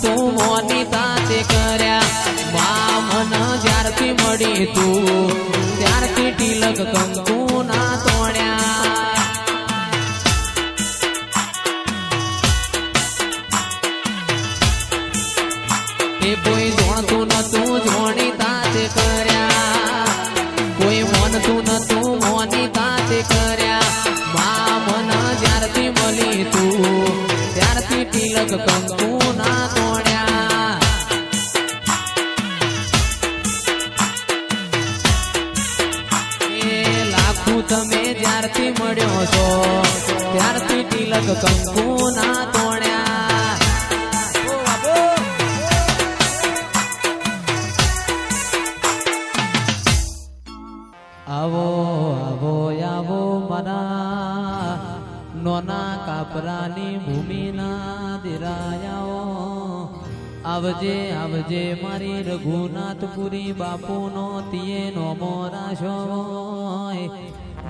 નતું મોની તાતે કર્યા મન જ્યારથી મળી તું ત્યારથી તિલક કંકુ ના તોડ્યા એ કોઈ જોણતું નતું જોણી તાતે કર્યા કોઈ મોનતું નતું મોની તાતે કર્યા મન જ્યારથી મળી તું ત્યારથી તિલક કંકુ ના તોડ્યા એ લાખું તમે જ્યારથી મળ્યો છો ત્યારથી તિલક કંકુ ના તોડ્યા આવો આવો આવો મારા નોના કાપરાની ભૂમિના દિરાયાઓ આવજે આવજે મારી રઘુનાથપુરી બાપુનો તિયે નોમો રાશો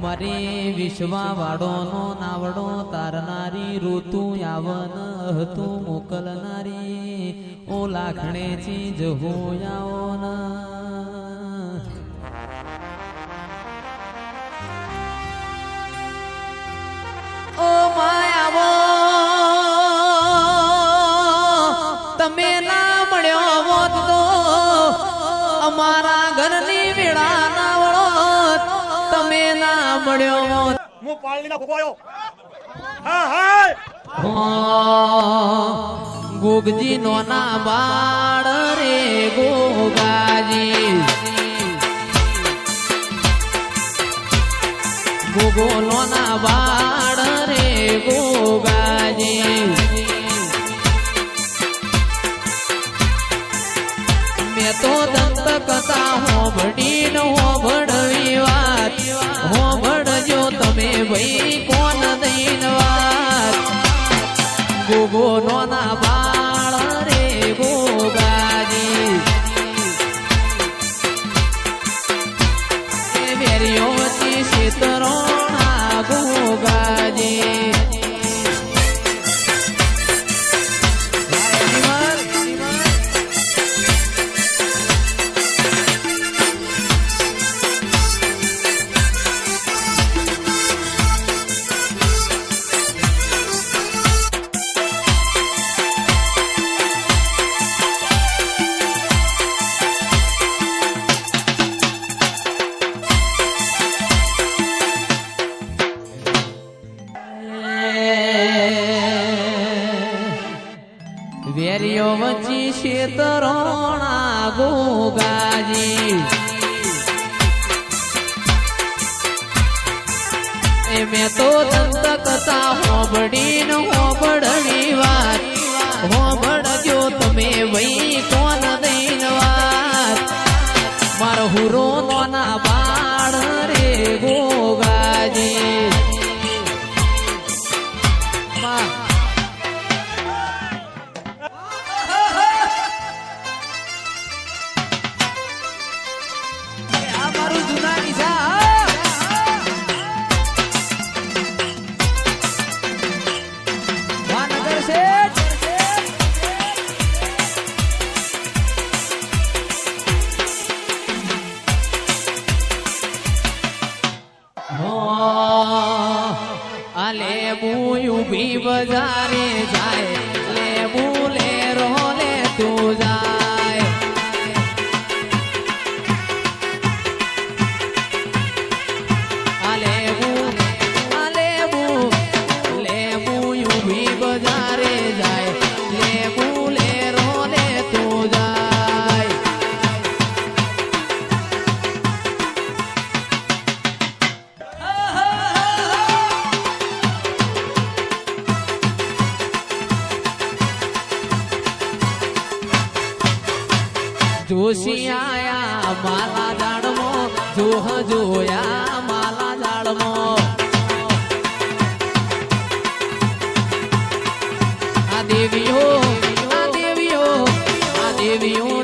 મારી વિશ્વાવાળોનો નાવડો તારનારી ઋતુ યાવન હતું મોકલનારી ઓ લાખણે ચીજ હોયાઓ ના ઓ માયાવો તમે ના મળ્યો હોત તો અમારા ઘરની વેળા ના વળોત તમે ના મળ્યો હોત હું પાળીના ખોવાયો હા હા ગોગજી નો ના બાળ રે ગોગાજી ગોગો નો ના બાળ રે ગોગાજી મેં તો દંત કથા હોભળી ન હોભળવી વાત હોભળજો તમે ભાઈ કોણ દઈન વાત ગોગો નો ના બાળ રે ગોગાજી વેરીઓ વચ્ચે શેતરોણા ગોગાજી વેરીઓ વચ્ચે શેતરોણા ગોગાજી એ મેં તો દંત કથા હોભળી ન હોભળની વાત હોભળજો તમે વઈ કોણ દઈન વાત મારો હુરો નોના બાળ રે ગોગાજી ઉભી બજારે જાય લેબુ લે રોલે તું જાય લેબુ ઉભી બજારે જાય લેબુ લે રોલે તું જાય જોશી આયા માલા દાડમો જોહ જોયા માલા દાડમો આ દેવીઓ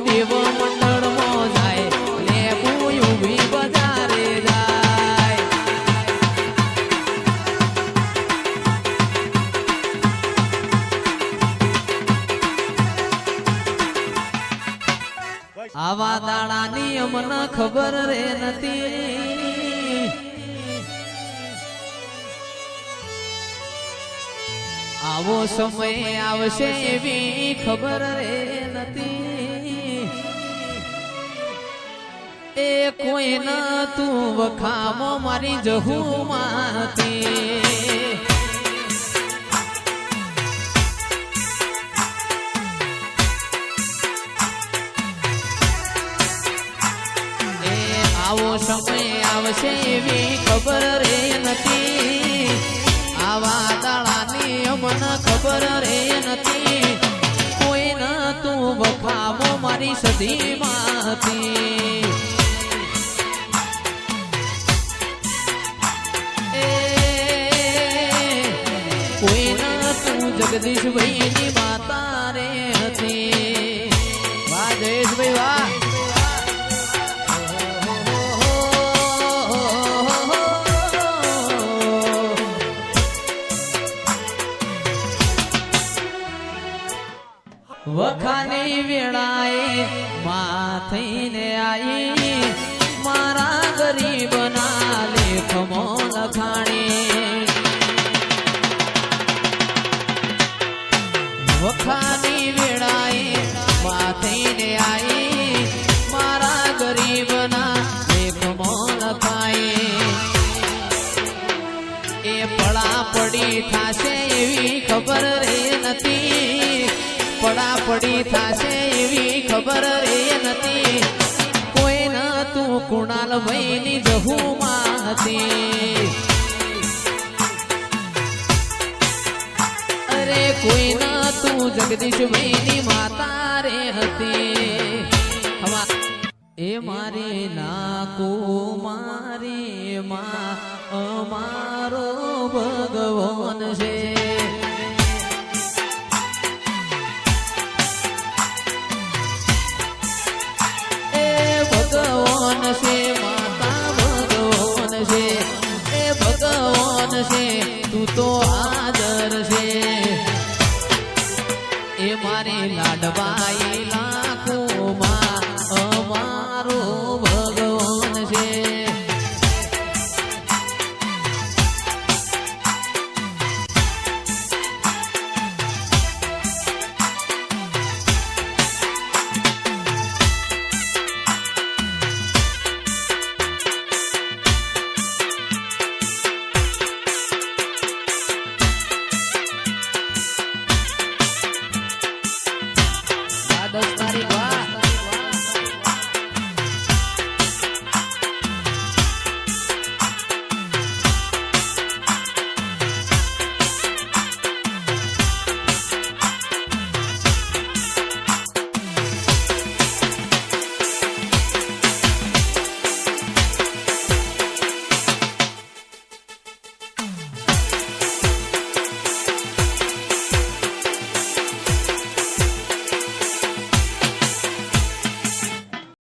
દેવ મંડળમો જાય લેબુ ઉભી બજારે જાય આવા દાડાની અમને ખબર રે નથી, આવો સમય આવશે એવી ખબર રે નથી, એ કોઈ ન તું વખામો મારી જહુમાંથી, આવો સમય આવશે એવી ખબર રે નથી, આવા દાડાની અમને ખબર રે નથી, કોઈ ન તું વખામો મારી સદીમાંથી, કોઈ ન તું જગદીશભાઈ ની માતા રે હતી. વાહ જયેશભાઈ વાહ. વખાની વેળાએ માં થઈને આઈ, મારા ગરીબના લેખમો લખાણી, વખાની વેળાએ માં થઈને આઈ, મારા ગરીબના લેખમો લખાઈ, એ પડાપડી થાશે એવી ખબર રે નથી, પડાપડી થાશે એવી ખબર રે નથી, કોઈ ન તું કુણાલભાઈ ની જહુમાં હતી, અરે કોઈ ન તું જગદીશભાઈ ની માતા રે હતી. એ મારી નાકુ મારી માં અમારો ભગવાન છે, ભગવાન છે માતા ભગવાન છે, એ ભગવાન છે તું તો હાજર છે, એ મારી લાડબાઈ લાખો